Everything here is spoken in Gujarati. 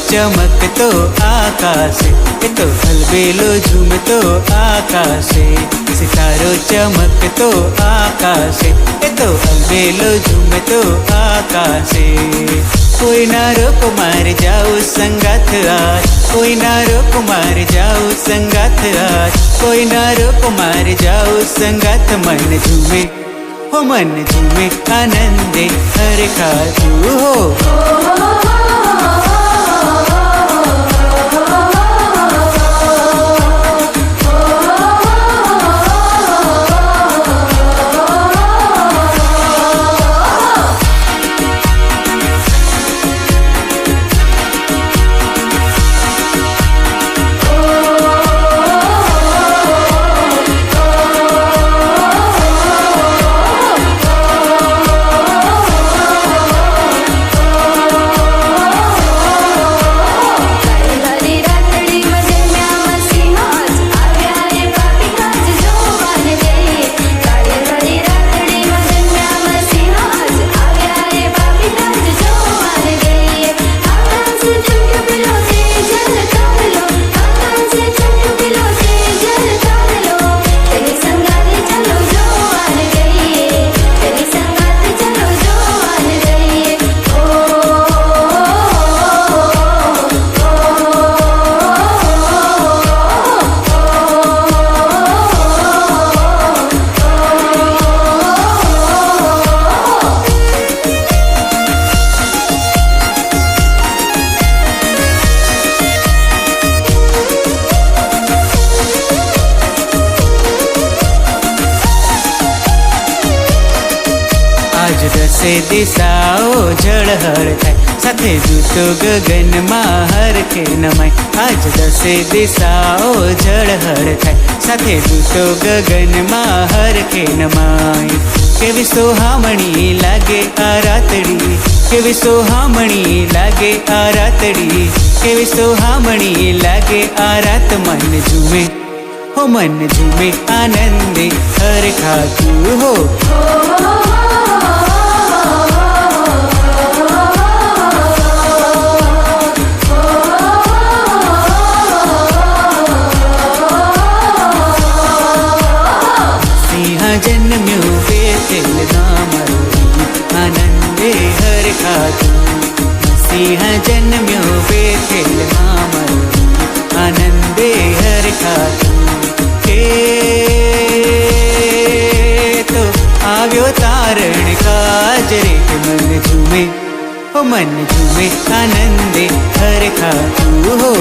ચમકતો આકાશે, એ તો અલબેલો ઝૂમતો આકાશે. સિતારો ચમકતો આકાશે, એ તો અલબેલો ઝૂમતો આકાશે. કોઈ ના રોકો મારે જાઉં સંગાથ આજ, કોઈ ના રોકો મારે જાઉં સંગાથ આજ, કોઈ ના રોકો મારે જાઉં સંગાથ. મન ઝૂમે હો મન ઝૂમે આનંદે હરખાતું હો. આજ દસે દિશાઓ ઝળહળ થાય, સાથે દૂતો ગગનમાં હરખે નમાય. આજ દસે દિશાઓ ઝળહળ થાય, સાથે દૂતો ગગનમાં હરખે નમાય. કેવી સોહામણી લાગે આ રાતડી, કેવી સોહામણી લાગે આ રાતડી, કેવી સોહામણી લાગે આ રાત. મન ઝૂમે હો મન ઝૂમે આનંદે હરખાતું હો. જન્મ્યું બેઠેલ મારું આનંદે હરખાતું. સિંહ જન્મ્યો બેઠેલ મારું આનંદે હરખાતું. કે તો આવ્યો તારણ કાજરે, કે મન ઝૂમે હો મન ઝૂમે આનંદે હરખાતું હો.